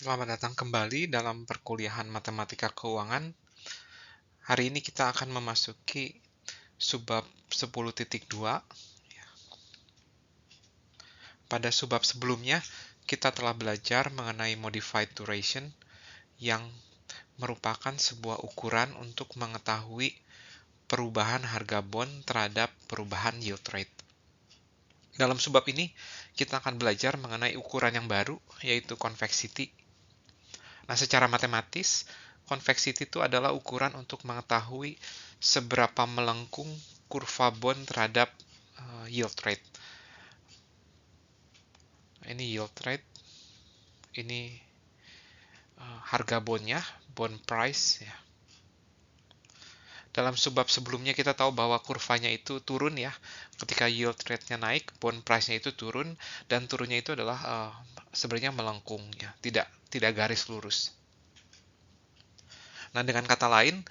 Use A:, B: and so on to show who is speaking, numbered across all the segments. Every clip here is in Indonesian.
A: Selamat datang kembali dalam perkuliahan Matematika Keuangan. Hari ini kita akan memasuki subbab 10.2. Pada subbab sebelumnya, kita telah belajar mengenai modified duration yang merupakan sebuah ukuran untuk mengetahui perubahan harga bond terhadap perubahan yield rate. Dalam subbab ini, kita akan belajar mengenai ukuran yang baru, yaitu convexity. Nah, secara matematis, convexity itu adalah ukuran untuk mengetahui seberapa melengkung kurva bond terhadap yield rate. Ini yield rate, ini harga bondnya, bond price. Ya. Dalam subbab sebelumnya kita tahu bahwa kurvanya itu turun ya. Ketika yield rate-nya naik, bond price-nya itu turun, dan turunnya itu adalah sebenarnya melengkung, ya. Tidak garis lurus. Nah, dengan kata lain,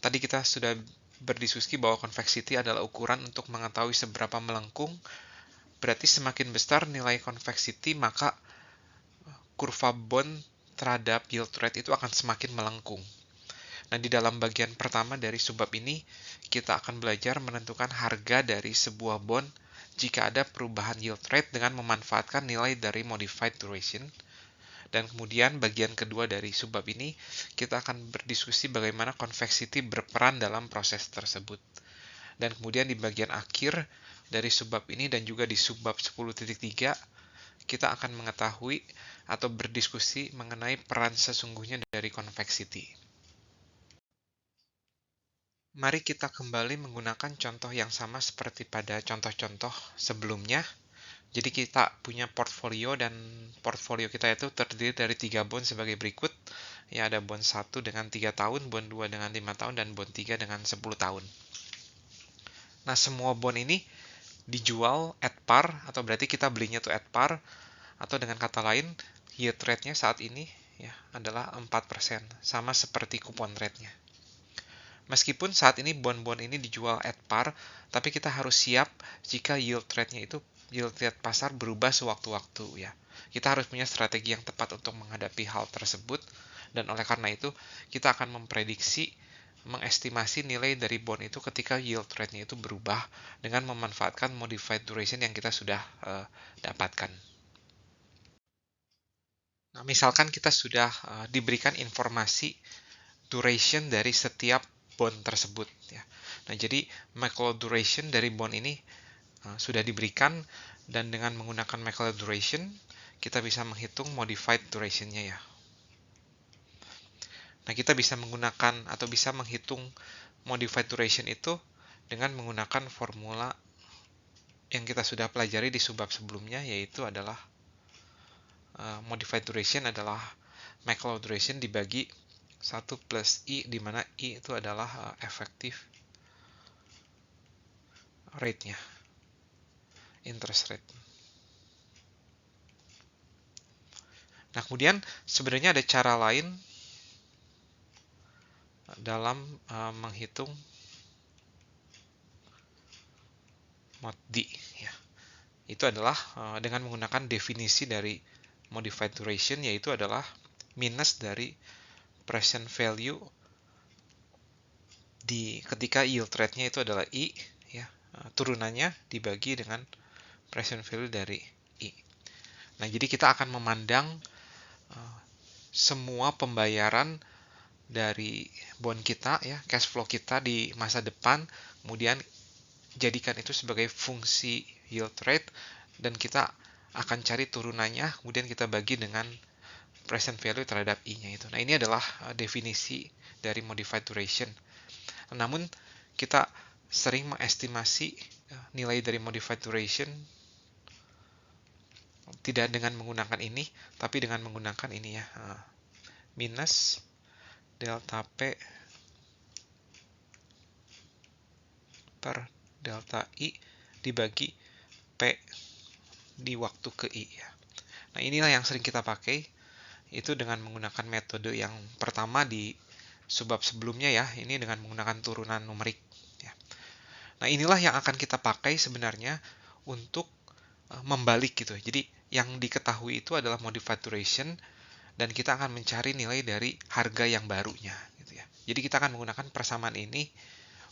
A: tadi kita sudah berdiskusi bahwa convexity adalah ukuran untuk mengetahui seberapa melengkung. Berarti semakin besar nilai convexity, maka kurva bond terhadap yield rate itu akan semakin melengkung. Nah, di dalam bagian pertama dari subbab ini, kita akan belajar menentukan harga dari sebuah bond jika ada perubahan yield rate dengan memanfaatkan nilai dari modified duration. Dan kemudian bagian kedua dari subbab ini, kita akan berdiskusi bagaimana convexity berperan dalam proses tersebut. Dan kemudian di bagian akhir dari subbab ini dan juga di subbab 10.3, kita akan mengetahui atau berdiskusi mengenai peran sesungguhnya dari convexity. Mari kita kembali menggunakan contoh yang sama seperti pada contoh-contoh sebelumnya. Jadi kita punya portfolio dan portfolio kita itu terdiri dari 3 bond sebagai berikut. Ya, ada bond 1 dengan 3 tahun, bond 2 dengan 5 tahun, dan bond 3 dengan 10 tahun. Nah, semua bond ini dijual at par, atau berarti kita belinya tuh at par, atau dengan kata lain, yield rate-nya saat ini ya adalah 4%, sama seperti coupon rate-nya. Meskipun saat ini bond-bond ini dijual at par, tapi kita harus siap jika yield rate-nya itu yield rate pasar berubah sewaktu-waktu ya. Kita harus punya strategi yang tepat untuk menghadapi hal tersebut, dan oleh karena itu kita akan memprediksi, mengestimasi nilai dari bond itu ketika yield rate-nya itu berubah dengan memanfaatkan modified duration yang kita sudah dapatkan. Nah, misalkan kita sudah diberikan informasi duration dari setiap bond tersebut ya. Nah, jadi macro duration dari bond ini sudah diberikan, dan dengan menggunakan macro duration kita bisa menghitung modified duration-nya ya. Nah, kita bisa menggunakan atau bisa menghitung modified duration itu dengan menggunakan formula yang kita sudah pelajari di subbab sebelumnya, yaitu adalah modified duration adalah macro duration dibagi 1 plus I, di mana I itu adalah effective rate-nya, interest rate. Nah, kemudian sebenarnya ada cara lain dalam menghitung mod D ya. Itu adalah dengan menggunakan definisi dari modified duration, yaitu adalah minus dari present value ketika yield rate-nya itu adalah I ya, turunannya dibagi dengan present value dari I. Nah, jadi kita akan memandang semua pembayaran dari bond kita ya, cash flow kita di masa depan, kemudian jadikan itu sebagai fungsi yield rate, dan kita akan cari turunannya, kemudian kita bagi dengan present value terhadap I-nya itu. Nah, ini adalah definisi dari modified duration. Namun, kita sering mengestimasi nilai dari modified duration tidak dengan menggunakan ini, tapi dengan menggunakan ini ya, minus delta P per delta I dibagi P di waktu ke I ya. Nah, inilah yang sering kita pakai, itu dengan menggunakan metode yang pertama di subbab sebelumnya ya, ini dengan menggunakan turunan numerik ya. Nah, inilah yang akan kita pakai sebenarnya untuk membalik gitu. Jadi yang diketahui itu adalah modified duration, dan kita akan mencari nilai dari harga yang barunya gitu ya. Jadi kita akan menggunakan persamaan ini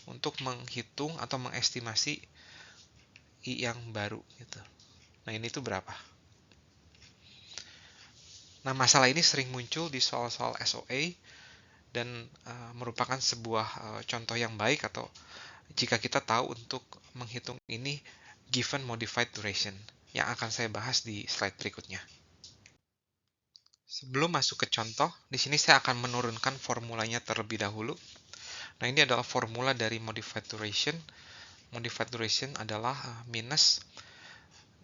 A: untuk menghitung atau mengestimasi I yang baru gitu. Nah, ini tuh berapa? Nah, masalah ini sering muncul di soal-soal SOA dan merupakan sebuah contoh yang baik atau jika kita tahu untuk menghitung ini given modified duration yang akan saya bahas di slide berikutnya. Sebelum masuk ke contoh, di sini saya akan menurunkan formulanya terlebih dahulu. Nah, ini adalah formula dari modified duration. Modified duration adalah minus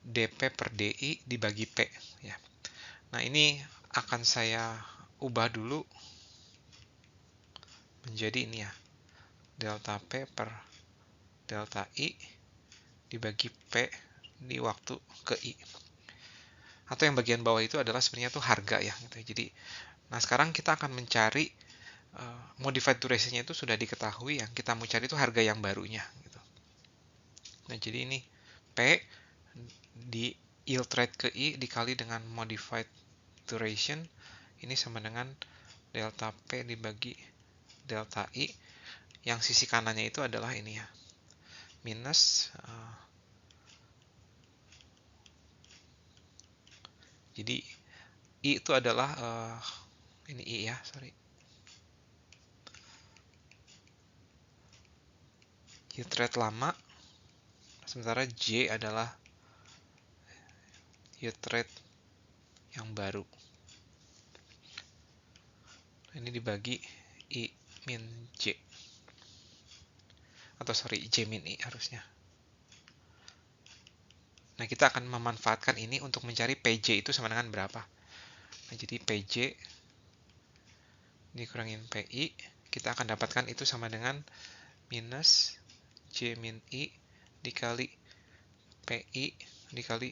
A: dP per DI dibagi P ya. Nah, ini akan saya ubah dulu menjadi ini ya, delta P per delta I dibagi P di waktu ke I. Atau yang bagian bawah itu adalah sebenarnya itu harga ya gitu. Jadi, nah sekarang kita akan mencari modified duration-nya itu sudah diketahui, yang kita mau cari itu harga yang barunya gitu. Nah, jadi ini P di yield rate ke I dikali dengan modified duration ini sama dengan delta P dibagi delta I, yang sisi kanannya itu adalah ini ya, minus jadi I itu adalah ini I ya, sorry, yield rate lama, sementara J adalah yield rate yang baru. Ini dibagi I min J, atau sorry, J min I harusnya. Nah, kita akan memanfaatkan ini untuk mencari PJ itu sama dengan berapa. Nah, jadi PJ dikurangin PI, kita akan dapatkan itu sama dengan minus J min I dikali PI dikali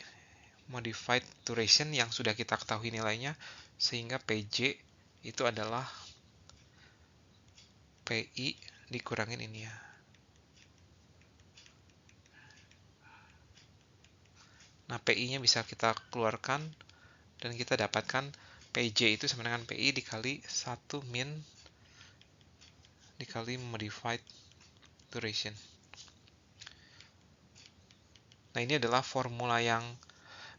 A: modified duration yang sudah kita ketahui nilainya, sehingga PJ itu adalah PI dikurangin ini ya. Nah, PI-nya bisa kita keluarkan dan kita dapatkan PJ itu sama dengan PI dikali 1 min dikali modified duration. Nah, ini adalah formula yang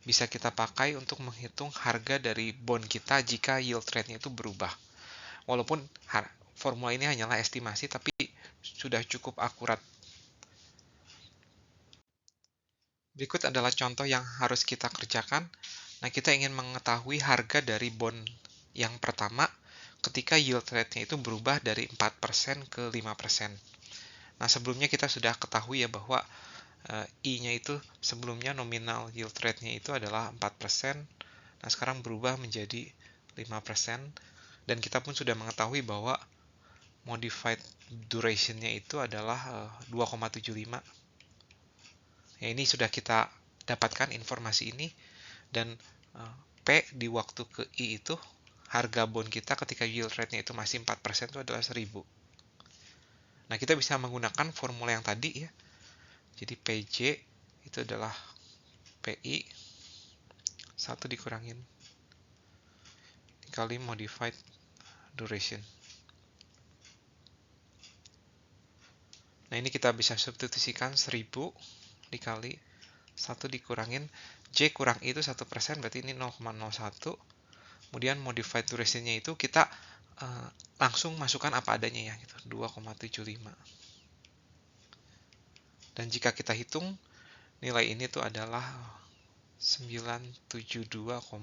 A: bisa kita pakai untuk menghitung harga dari bond kita jika yield rate-nya itu berubah. Walaupun formula ini hanyalah estimasi, tapi sudah cukup akurat. Berikut adalah contoh yang harus kita kerjakan. Nah, kita ingin mengetahui harga dari bond yang pertama ketika yield rate-nya itu berubah dari 4% ke 5%. Nah, sebelumnya kita sudah ketahui ya bahwa I-nya itu sebelumnya nominal yield rate-nya itu adalah 4%. Nah, sekarang berubah menjadi 5%. Dan kita pun sudah mengetahui bahwa modified duration-nya itu adalah 2,75. Ya, ini sudah kita dapatkan informasi ini, dan P di waktu ke I itu harga bond kita ketika yield rate-nya itu masih 4% itu adalah 1000. Nah, kita bisa menggunakan formula yang tadi ya. Jadi PJ itu adalah PI 1 dikurangin dikali modified duration. Nah, ini kita bisa substitusikan 1000 dikali 1 dikurangin J kurang I itu 1%, berarti ini 0,01. Kemudian modified duration-nya itu kita langsung masukkan apa adanya ya, gitu, 2,75. Dan jika kita hitung, nilai ini tuh adalah 972,5.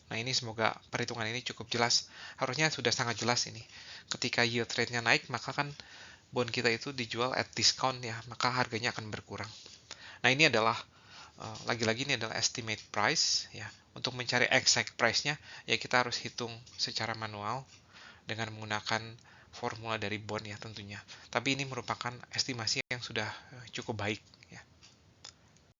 A: Nah, ini semoga perhitungan ini cukup jelas. Harusnya sudah sangat jelas ini. Ketika yield rate-nya naik, maka kan bond kita itu dijual at discount ya, maka harganya akan berkurang. Nah, ini adalah lagi-lagi ini adalah estimate price ya. Untuk mencari exact price-nya ya kita harus hitung secara manual dengan menggunakan formula dari bond ya tentunya. Tapi ini merupakan estimasi yang sudah cukup baik ya.